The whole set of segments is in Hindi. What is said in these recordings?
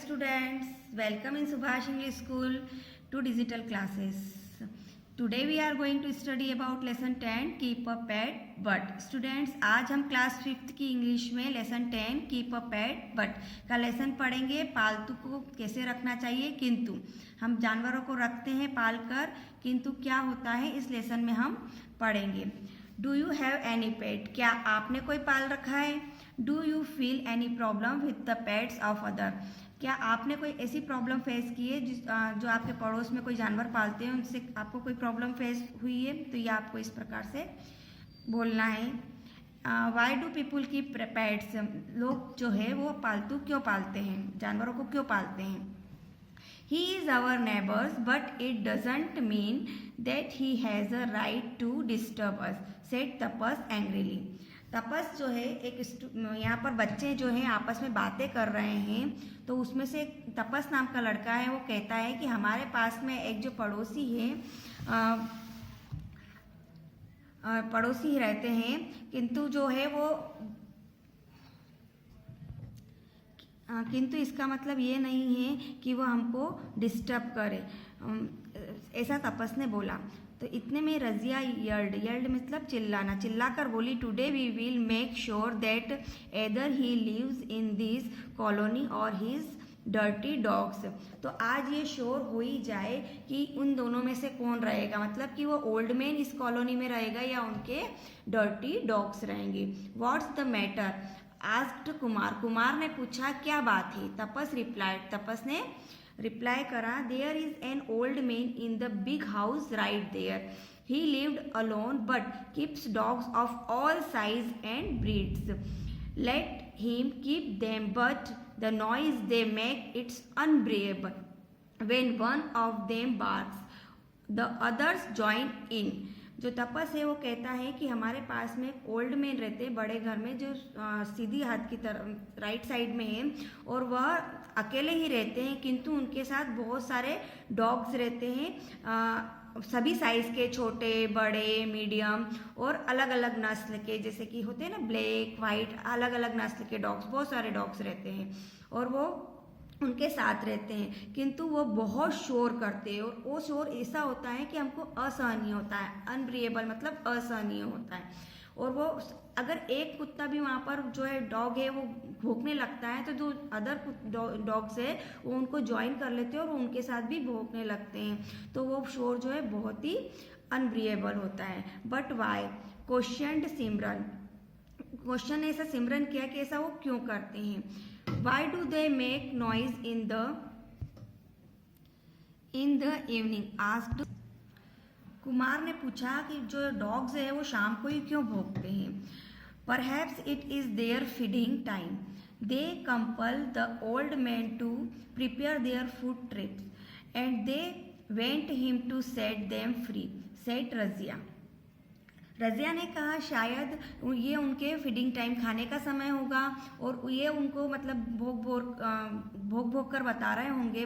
students, welcome in Subhash English School to digital classes. Today we are going to study about lesson 10 keep a pet but. Students, आज हम क्लास 5th की इंग्लिश में lesson 10 keep a pet but का लेसन पढ़ेंगे। पालतू को कैसे रखना चाहिए, किंतु हम जानवरों को रखते हैं पालकर, किंतु क्या होता है इस लेसन में हम पढ़ेंगे। डू यू हैव एनी पेट, क्या आपने कोई पाल रखा है। Do you feel any problem with the pets of other, क्या आपने कोई ऐसी प्रॉब्लम फेस की है जो आपके पड़ोस में कोई जानवर पालते हैं उनसे आपको कोई प्रॉब्लम फेस हुई है। तो ये आपको इस प्रकार से बोलना है। Why do people keep pets, लोग जो है वो पालतू क्यों पालते हैं, जानवरों को क्यों पालते हैं। He is our neighbors but it doesn't mean that he has a right to disturb us, said Tapas angrily. तपस जो है एक यहाँ पर बच्चे जो हैं आपस में बातें कर रहे हैं, तो उसमें से तपस नाम का लड़का है, वो कहता है कि हमारे पास में एक जो पड़ोसी है पड़ोसी रहते हैं, किंतु जो है वो किंतु इसका मतलब ये नहीं है कि वो हमको डिस्टर्ब करे, ऐसा तपस ने बोला। तो इतने में रजिया यर्ड मतलब चिल्लाना, चिल्लाकर बोली today we will make sure that either he lives in this colony और हिज डर्टी डॉग्स। तो आज ये श्योर हो ही जाए कि उन दोनों में से कौन रहेगा, मतलब कि वो ओल्ड मैन इस कॉलोनी में रहेगा या उनके डर्टी डॉग्स रहेंगे। What's the matter asked Kumar, Kumar ने पूछा क्या बात है। तपस रिप्लाइड, तपस ने रिप्लाई करा there is an old man in the big house right there, he lived alone but keeps dogs of all size and breeds, let him keep them but the noise they make it's unbearable when one of them barks the others join in. जो तपस है वो कहता है कि हमारे पास में एक ओल्ड मैन रहते हैं बड़े घर में, जो सीधी हाथ की तरफ राइट साइड में है, और वह अकेले ही रहते हैं, किंतु उनके साथ बहुत सारे डॉग्स रहते हैं, सभी साइज के, छोटे बड़े मीडियम और अलग अलग नस्ल के, जैसे कि होते हैं ना ब्लैक वाइट, अलग अलग नस्ल के डॉग्स, बहुत सारे डॉग्स रहते हैं और वो उनके साथ रहते हैं, किंतु वो बहुत शोर करते हैं और वो शोर ऐसा होता है कि हमको असहनीय होता है। अनब्रिएबल मतलब असहनीय होता है। और वो अगर एक कुत्ता भी वहाँ पर जो है डॉग है वो भौंकने लगता है, तो जो अदर डॉग्स है वो उनको ज्वाइन कर लेते हैं और उनके साथ भी भौंकने लगते हैं, तो वो शोर जो है बहुत ही अनब्रिएबल होता है। But why questioned Simran, question ऐसा सिमरन किया कि ऐसा वो क्यों करते हैं। Why do they make noise in the evening asked, Kumar ने पूछा कि जो डॉग्स है वो शाम को ही क्यों भौंकते हैं। Perhaps it is their feeding time, they compel the old man to prepare their food trips and they want him to set them free, said Razia. Razia ने कहा शायद ये उनके फीडिंग टाइम, खाने का समय होगा और ये उनको मतलब भोग भोग कर बता रहे होंगे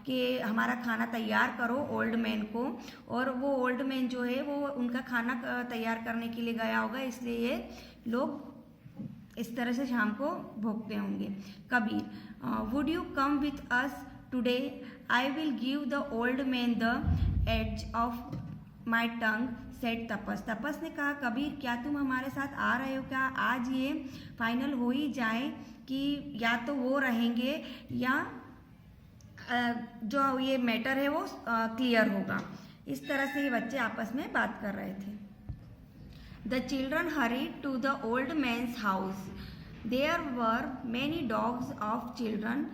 कि हमारा खाना तैयार करो ओल्ड मैन को, और वो ओल्ड मैन जो है वो उनका खाना तैयार करने के लिए गया होगा, इसलिए ये लोग इस तरह से शाम को भोगते होंगे। Kabir would you come with us today, I will give the old man the edge of my tongue, said Tapas. Tapas ने कहा कबीर क्या तुम हमारे साथ आ रहे हो, क्या आज ये फाइनल हो ही जाए कि या तो वो रहेंगे या जो ये मैटर है वो क्लियर होगा। इस तरह से ये बच्चे आपस में बात कर रहे थे। The children hurried to the old man's house, there were many dogs of children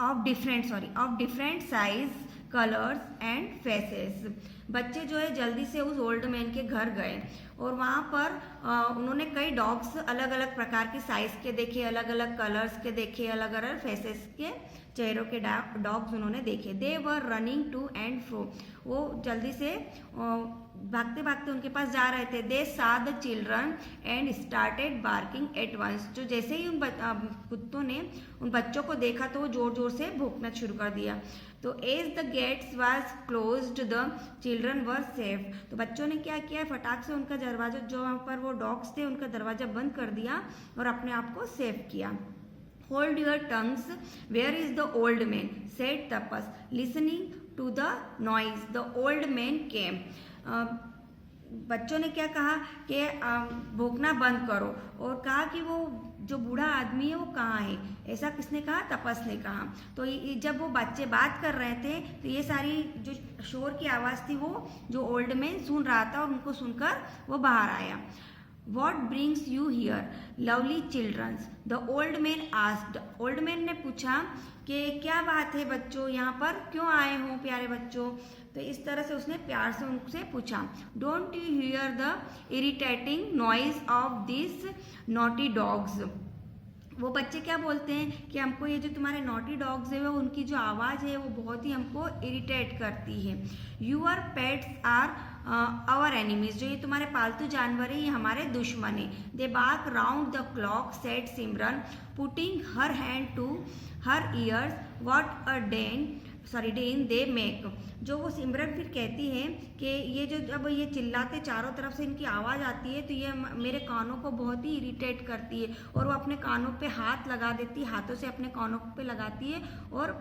of different size colours and faces. बच्चे जो है जल्दी से उस ओल्ड मैन के घर गए और वहाँ पर उन्होंने कई डॉग्स अलग अलग प्रकार की साइज के देखे, अलग अलग कलर्स के देखे, अलग अलग फेसेस के चेहरों के डॉग्स उन्होंने देखे। They were running to and fro, वो जल्दी से भागते भागते उनके पास जा रहे थे। They saw the children and started barking at once, जो जैसे ही उन कुत्तों ने उन बच्चों को देखा तो वो जोर जोर से भौंकना शुरू कर दिया। तो as the gates was closed the children were safe, तो बच्चों ने क्या किया, फटाक से उनका दरवाजा, जो वहाँ पर वो डॉग्स थे उनका दरवाजा बंद कर दिया और अपने आप को सेफ किया। Hold your tongues. Where is the old man? Said Tapas. Listening to the noise, the old man came. बच्चों ने क्या कहा कि भौंकना बंद करो, और कहा कि वो जो बूढ़ा आदमी है वो कहाँ है। ऐसा किसने कहा? तपस ने कहा। तो जब वो बच्चे बात कर रहे थे तो ये सारी जो शोर की आवाज़ थी वो जो ओल्ड मैन सुन रहा था, और उनको सुनकर वो बाहर आया। What brings you here, lovely children? The old man asked. Old man ने पूछा कि क्या बात है बच्चों, यहाँ पर क्यों आए हो प्यारे बच्चों। तो इस तरह से उसने प्यार से उनसे पूछा। Don't you here the irritating noise of this naughty dogs? वो बच्चे क्या बोलते हैं कि हमको ये जो तुम्हारे नॉटी डॉग्स है वो उनकी जो आवाज़ है वो बहुत ही हमको इरिटेट करती है। Your pets are our enemies, जो ये तुम्हारे पालतू जानवर है ये हमारे दुश्मन है। They bark round the clock, said Simran, putting her hand to her ears, what a din they make. जो वो सिमरन फिर कहती है कि ये जो जब ये चिल्लाते चारों तरफ से इनकी आवाज़ आती है तो ये मेरे कानों को बहुत ही इरिटेट करती है, और वो अपने कानों पे हाथ लगा देती है, हाथों से अपने कानों पे लगाती है और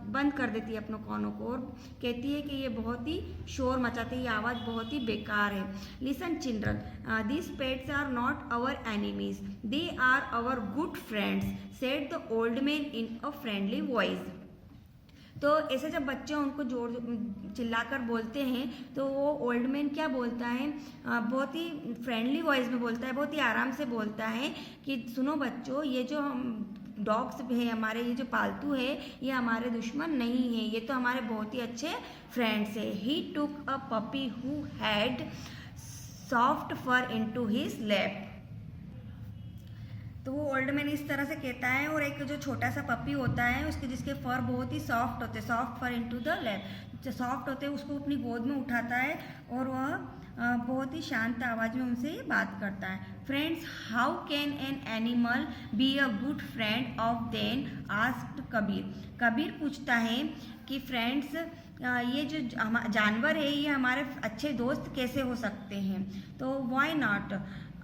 बंद कर देती है अपने कानों को, और कहती है कि ये बहुत ही शोर मचाते हैं, ये आवाज़ बहुत ही बेकार है। Listen children, this pets are not our enemies, they are our good friends, said the old man in a friendly voice. तो ऐसे जब बच्चे उनको जोर चिल्लाकर बोलते हैं तो वो ओल्ड मैन क्या बोलता है, बहुत ही फ्रेंडली वॉइस में बोलता है, बहुत ही आराम से बोलता है कि सुनो बच्चों, ये जो हम डॉग्स है हमारे, ये जो पालतू है ये हमारे दुश्मन नहीं है, ये तो हमारे बहुत ही अच्छे फ्रेंड्स है। He took a puppy who had soft fur into his lap. तो वो ओल्ड मैन इस तरह से कहता है, और एक जो छोटा सा पपी होता है उसके जिसके फर बहुत ही सॉफ्ट होते हैं, soft fur into the lap, जो सॉफ्ट होते हैं उसको अपनी गोद में उठाता है, और वह बहुत ही शांत आवाज़ में उनसे ये बात करता है। Friends, how can an animal be a good friend of them, asked Kabir. Kabir पूछता है कि फ्रेंड्स, ये जो जानवर है ये हमारे अच्छे दोस्त कैसे हो सकते हैं। तो why not,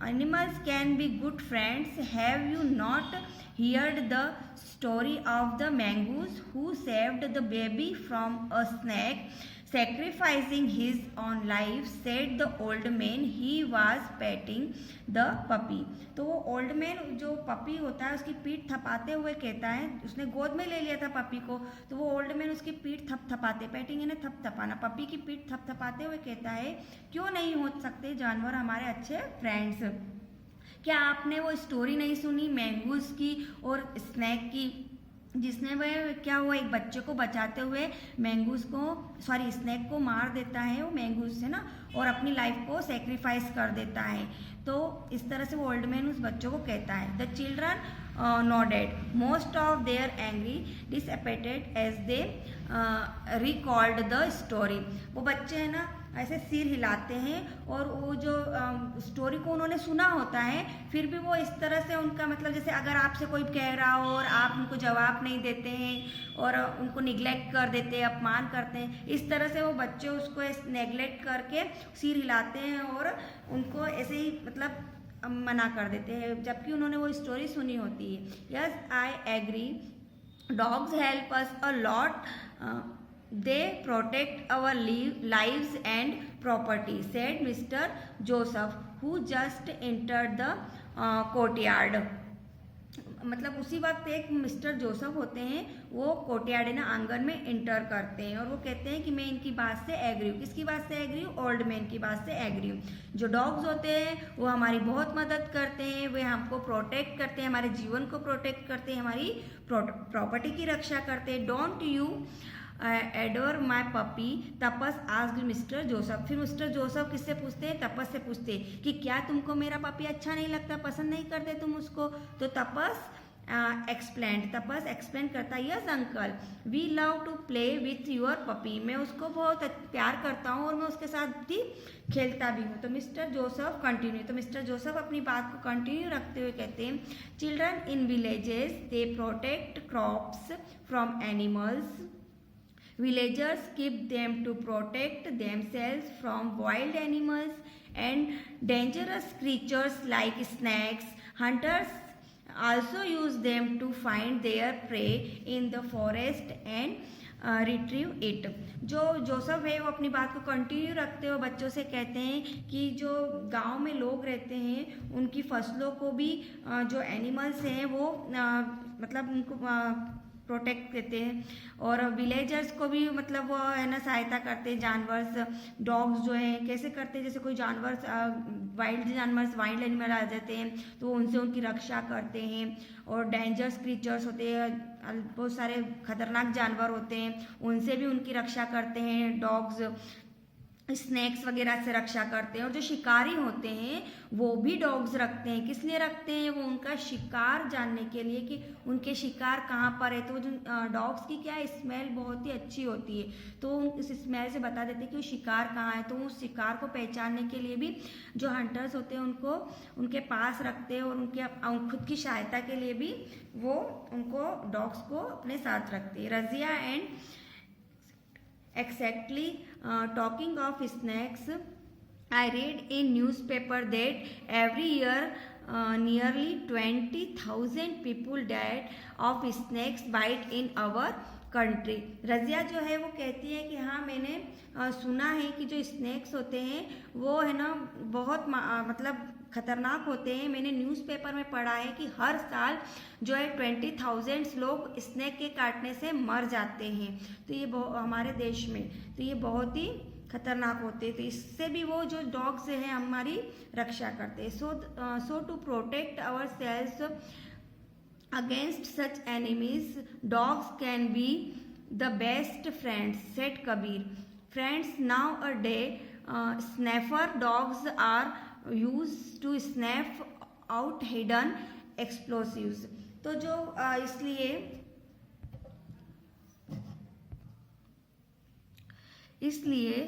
animals can be good friends. Have you not heard the story of the mongoose who saved the baby from a snake, sacrificing his own life? Said the old man. He was petting the puppy. तो वो ओल्ड मैन जो पपी होता है उसकी पीठ थपाते हुए कहता है, उसने गोद में ले लिया था पपी को, तो वो ओल्ड मैन उसकी पीठ थपथपाते, पैटिंग यानी थपथपाना, पपी की पीठ थपथपाते हुए कहता है, क्यों नहीं हो सकते जानवर हमारे अच्छे फ्रेंड्स। क्या आपने वो स्टोरी नहीं सुनी मैंगूज की और स्नैक की, जिसने वह क्या हुआ एक बच्चे को बचाते हुए स्नैक को मार देता है वो मैंगूज से ना, और अपनी लाइफ को सेक्रीफाइस कर देता है। तो इस तरह से वो ओल्ड मैन उस बच्चों को कहता है। The children nodded, most of their anger disappeared as they recalled the story. वो बच्चे है ना ऐसे सिर हिलाते हैं, और वो जो स्टोरी को उन्होंने सुना होता है फिर भी वो इस तरह से उनका मतलब, जैसे अगर आपसे कोई कह रहा हो और आप उनको जवाब नहीं देते हैं और उनको निगलेक्ट कर देते हैं, अपमान करते हैं, इस तरह से वो बच्चे उसको नेगलेक्ट करके सिर हिलाते हैं और उनको ऐसे ही मतलब मना कर देते हैं, जबकि उन्होंने वो स्टोरी सुनी होती है। Yes I agree, dogs help us a lot, they protect our lives and property, said Mr. Joseph, who just entered the courtyard. मतलब उसी वक्त एक मिस्टर जोसेफ होते हैं, वो कोर्टयार्ड ना आंगन में इंटर करते हैं, और वो कहते हैं कि मैं इनकी बात से एग्री हूँ। किसकी बात से एग्री हूँ? ओल्ड मैन की बात से एग्री हूँ। जो डॉग्स होते हैं वो हमारी बहुत मदद करते हैं, वे हमको प्रोटेक्ट करते हैं, हमारे जीवन को प्रोटेक्ट करते हैं, हमारी प्रॉपर्टी की रक्षा करते हैं। Don't you adore my puppy, Tapas asked mister Joseph. फिर मिस्टर जोसेफ किससे पूछते हैं? तपस से पूछते हैं कि क्या तुमको मेरा पपी अच्छा नहीं लगता, पसंद नहीं करते तुम उसको? तो तपस एक्सप्लेन करता है, yes uncle, we love to play with your puppy. मैं उसको बहुत प्यार करता हूँ और मैं उसके साथ भी खेलता भी हूँ। तो मिस्टर जोसेफ कंटिन्यू, तो मिस्टर जोसेफ अपनी बात को कंटिन्यू रखते हुए कहते हैं, children in villages they protect crops from animals, villagers keep them to protect themselves from wild animals and dangerous creatures like snakes. Hunters also use them to find their prey in the forest and retrieve it. जो जोसेफ है वो अपनी बात को कंटिन्यू रखते हुए बच्चों से कहते हैं कि जो गांव में लोग रहते हैं उनकी फसलों को भी जो एनिमल्स हैं वो मतलब उनको प्रोटेक्ट देते हैं और विलेजर्स को भी मतलब वो है ना सहायता करते हैं। जानवर्स डॉग्स जो हैं कैसे करते हैं, जैसे कोई जानवर वाइल्ड एनिमल आ जाते हैं तो उनसे उनकी रक्षा करते हैं। और डेंजरस क्रीचर्स होते हैं, बहुत सारे खतरनाक जानवर होते हैं, उनसे भी उनकी रक्षा करते हैं। डॉग्स स्नैक्स वगैरह से रक्षा करते हैं। और जो शिकारी होते हैं वो भी डॉग्स रखते हैं। किस लिए रखते हैं? वो उनका शिकार जानने के लिए कि उनके शिकार कहाँ पर है। तो जो डॉग्स की क्या स्मेल बहुत ही अच्छी होती है, तो उस स्मेल से बता देते हैं कि वो शिकार कहाँ है। तो उस शिकार को पहचानने के लिए भी जो हंटर्स होते हैं उनको उनके पास रखते हैं और उनके खुद की सहायता के लिए भी वो उनको डॉग्स को अपने साथ रखते हैं। Razia and Exactly. Talking of snakes, I read in newspaper that every year nearly 20,000 people died of snakes bite in our country. Razia जो है वो कहती है कि हाँ मैंने सुना है कि जो स्नैक्स होते हैं वो है ना बहुत मतलब खतरनाक होते हैं। मैंने न्यूज़पेपर में पढ़ा है कि हर साल जो है 20,000 लोग स्नैक के काटने से मर जाते हैं। तो ये हमारे देश में तो ये बहुत ही खतरनाक होते हैं। तो इससे भी वो जो डॉग्स हैं हमारी रक्षा करते हैं। So to protect our cells against such enemies dogs can be the best friends, said Kabir. Friends, nowadays sniffer dogs are used to snuff out hidden explosives. तो जो इसलिए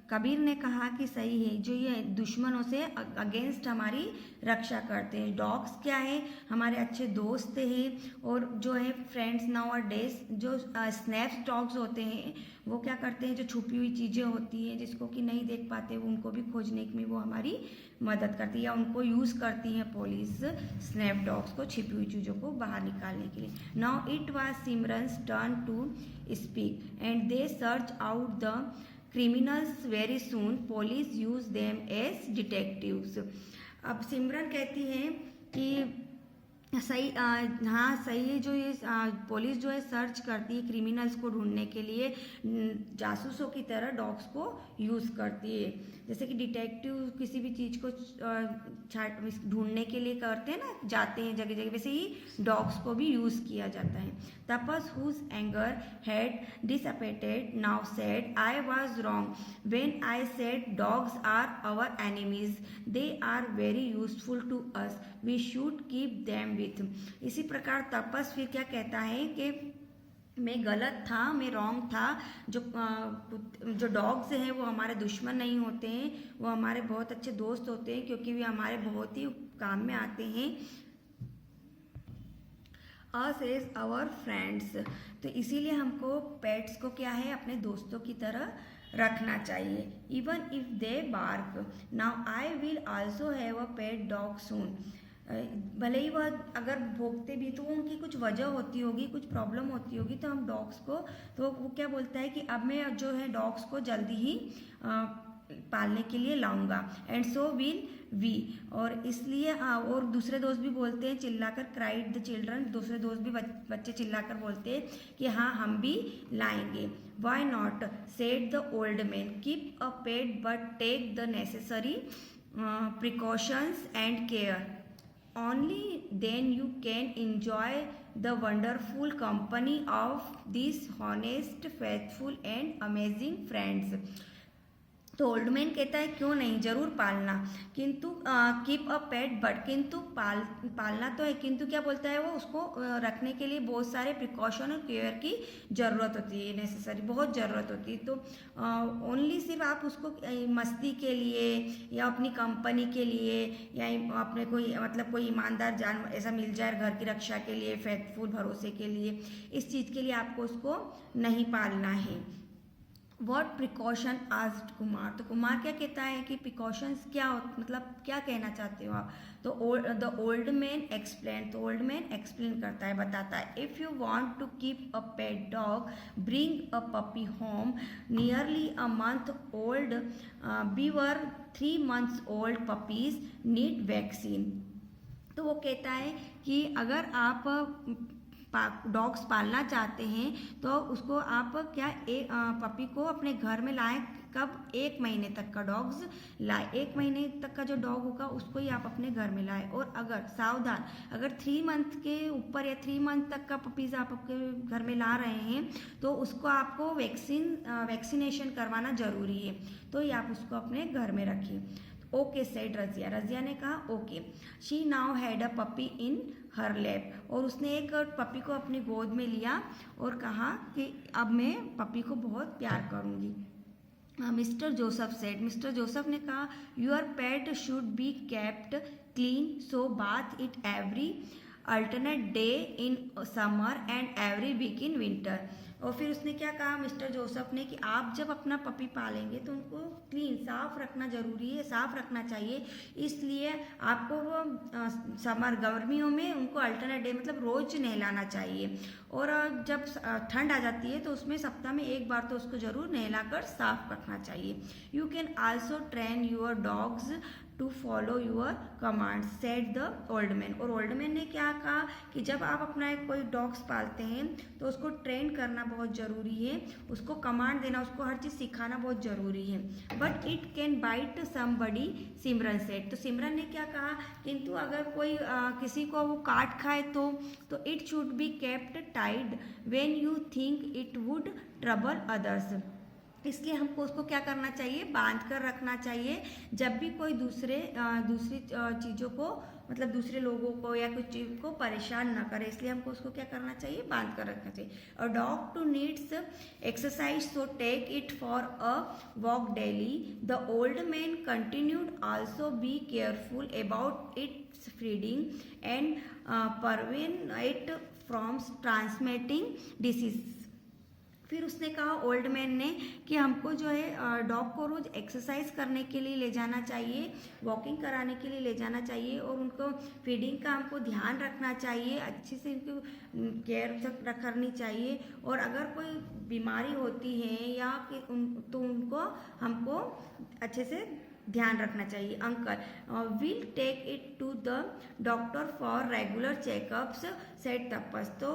कबीर ने कहा कि सही है, जो ये दुश्मनों से अगेंस्ट हमारी रक्षा करते हैं। डॉग्स क्या है? हमारे अच्छे दोस्त हैं। और जो है फ्रेंड्स नाउ अ डेज जो स्नैप्स डॉग्स होते हैं वो क्या करते हैं, जो छुपी हुई चीज़ें होती हैं जिसको कि नहीं देख पाते वो उनको भी खोजने में वो हमारी मदद करती है, या उनको यूज़ करती है पुलिस स्नैप डॉग्स को छिपी हुई चीज़ों को बाहर निकालने के लिए। Now it was Simran's turn to speak and they search out the criminals very soon. Police use them as detectives. अब सिमरन कहती है कि सही हाँ सही है, जो ये पुलिस जो है सर्च करती है क्रिमिनल्स को ढूंढने के लिए, जासूसों की तरह डॉग्स को यूज़ करती है। जैसे कि डिटेक्टिव किसी भी चीज़ को ढूंढने के लिए करते हैं ना, जाते हैं जगह जगह, वैसे ही डॉग्स को भी यूज़ किया जाता है। Tapas whose anger had disappeared now said I was wrong when I said dogs are our enemies, they are very useful to us, we should keep them with. इसी प्रकार तपस फिर क्या कहता है कि मैं गलत था, मैं रॉन्ग था। जो डॉग्स हैं वो हमारे दुश्मन नहीं होते हैं, वो हमारे बहुत अच्छे दोस्त होते हैं, क्योंकि वे हमारे बहुत ही काम में आते हैं। अस एज आवर फ्रेंड्स, तो इसीलिए हमको पेट्स को क्या है अपने दोस्तों की तरह रखना चाहिए। Even if they bark, now I will also have a pet dog soon. भले ही वह अगर भोगते भी तो उनकी कुछ वजह होती होगी, कुछ प्रॉब्लम होती होगी, तो हम डॉग्स को, तो वो क्या बोलता है कि अब मैं जो है डॉग्स को जल्दी ही पालने के लिए लाऊंगा। एंड सो विल वी, और इसलिए और दूसरे दोस्त भी बोलते हैं चिल्लाकर, क्राइड द चिल्ड्रन, दूसरे दोस्त भी बच्चे चिल्लाकर बोलते हैं कि हाँ हम भी लाएंगे। Why not, said the old man, keep a pet but take the necessary precautions and care, only then you can enjoy the wonderful company of these honest, faithful and amazing friends. तो ओल्ड मैन कहता है क्यों नहीं, जरूर पालना, किंतु कीप अ पेट बट, किंतु पालना तो है, किंतु क्या बोलता है वो, उसको रखने के लिए बहुत सारे प्रिकॉशन और केयर की ज़रूरत होती है, नेसेसरी बहुत ज़रूरत होती है। तो ओनली सिर्फ आप उसको मस्ती के लिए या अपनी कंपनी के लिए या अपने कोई मतलब कोई ईमानदार जानवर ऐसा मिल जाए घर की रक्षा के लिए, फेथफुल भरोसे के लिए, इस चीज़ के लिए आपको उसको नहीं पालना है। What precaution asked Kumar. तो कुमार क्या कहता है कि प्रिकॉशंस क्या मतलब क्या कहना चाहते हो आप। तो द ओल्ड मैन एक्सप्लेन। तो ओल्ड मैन एक्सप्लेन करता है, बताता है, if you want to keep a pet dog bring a puppy home nearly a month old before 3 months old puppies need vaccine. तो वो कहता है कि अगर आप डॉग्स पालना चाहते हैं तो उसको आप क्या पपी को अपने घर में लाएं। कब? 1 महीने तक का डॉग्स लाए, 1 महीने तक का जो डॉग होगा उसको ही आप अपने घर में लाएं। और अगर सावधान, अगर 3 मंथ के ऊपर या 3 मंथ तक का पपीज़ आप आपके घर में ला रहे हैं तो उसको आपको वैक्सीनेशन करवाना ज़रूरी है। तो ये आप उसको अपने घर में रखिए। Okay said Razia. रजिया ने कहा okay. She now had a puppy in her lap. और उसने एक पपी को अपनी गोद में लिया और कहा कि अब मैं पपी को बहुत प्यार करूँगी। Mister Joseph said. Mister Joseph ने कहा your pet should be kept clean, so bath it every alternate day in summer and every week in winter. और फिर उसने क्या कहा मिस्टर जोसेफ ने कि आप जब अपना पपी पालेंगे तो उनको क्लीन, साफ रखना जरूरी है, साफ रखना चाहिए। इसलिए आपको वो समर गर्मियों में उनको अल्टरनेट डे मतलब रोज नहलाना चाहिए। और जब ठंड आ जाती है तो उसमें सप्ताह में 1 बार तो उसको जरूर नहलाकर साफ रखना चाहिए। You can also train your dogs to follow your command said the old man. और ओल्ड मैन ने क्या कहा कि जब आप अपना कोई डॉग्स पालते हैं तो उसको ट्रेन करना बहुत ज़रूरी है, उसको कमांड देना, उसको हर चीज़ सिखाना बहुत ज़रूरी है। But it can bite somebody, Simran said. तो सिमरन ने क्या कहा, किंतु अगर कोई किसी को वो काट खाए तो it should be kept tied when you think it would trouble others. इसलिए हमको उसको क्या करना चाहिए, बांध कर रखना चाहिए। जब भी कोई दूसरी चीज़ों को मतलब दूसरे लोगों को या कुछ चीज़ को परेशान ना करे, इसलिए हमको उसको क्या करना चाहिए, बांध कर रखना चाहिए। A dog too needs exercise, so take it for a walk daily. The old man continued also be careful about its feeding and prevent it from transmitting disease. फिर उसने कहा ओल्ड मैन ने कि हमको जो है डॉग को रोज एक्सरसाइज करने के लिए ले जाना चाहिए, वॉकिंग कराने के लिए ले जाना चाहिए और उनको फीडिंग का हमको ध्यान रखना चाहिए, अच्छे से उनको केयर करनी चाहिए। और अगर कोई बीमारी होती है या तो उनको हमको अच्छे से ध्यान रखना चाहिए। Uncle will take it to the doctor for regular checkups said Tapas. तो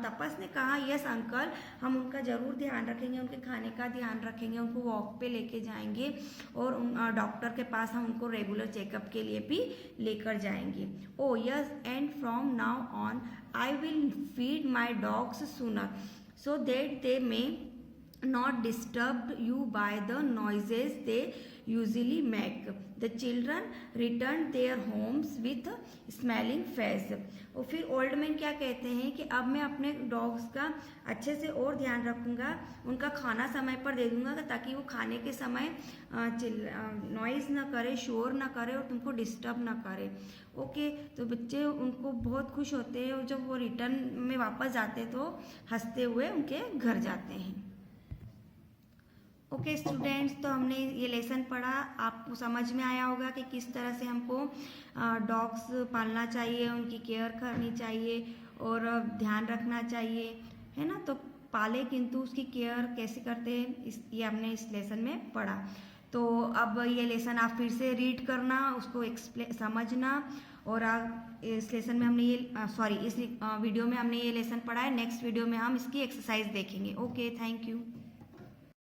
तपस ने कहा यस अंकल, हम उनका ज़रूर ध्यान रखेंगे, उनके खाने का ध्यान रखेंगे, उनको वॉक पे लेके जाएंगे और डॉक्टर के पास हम उनको रेगुलर चेकअप के लिए भी लेकर जाएंगे। ओ yes, and from now on I will feed my dogs sooner so that they may not disturbed you by the noises they usually make. The children returned their homes with smelling face. और फिर ओल्ड मैन क्या कहते हैं कि अब मैं अपने डॉग्स का अच्छे से और ध्यान रखूँगा, उनका खाना समय पर दे दूँगा ताकि वो खाने के समय नॉइज़ ना करे, शोर ना करे और तुमको डिस्टर्ब ना करे। ओके, तो बच्चे उनको बहुत खुश होते हैं और जब वो रिटर्न में वापस जाते हैं तो हंसते हुए उनके घर जाते हैं। ओके स्टूडेंट्स, तो हमने ये लेसन पढ़ा, आपको समझ में आया होगा कि किस तरह से हमको डॉग्स पालना चाहिए, उनकी केयर करनी चाहिए और ध्यान रखना चाहिए, है ना। तो पाले किंतु उसकी केयर कैसे करते हैं ये हमने इस लेसन में पढ़ा। तो अब ये लेसन आप फिर से रीड करना, उसको समझना और आप इस लेसन में हमने इस वीडियो में हमने ये लेसन पढ़ा है। नेक्स्ट वीडियो में हम इसकी एक्सरसाइज देखेंगे। Okay, thank you.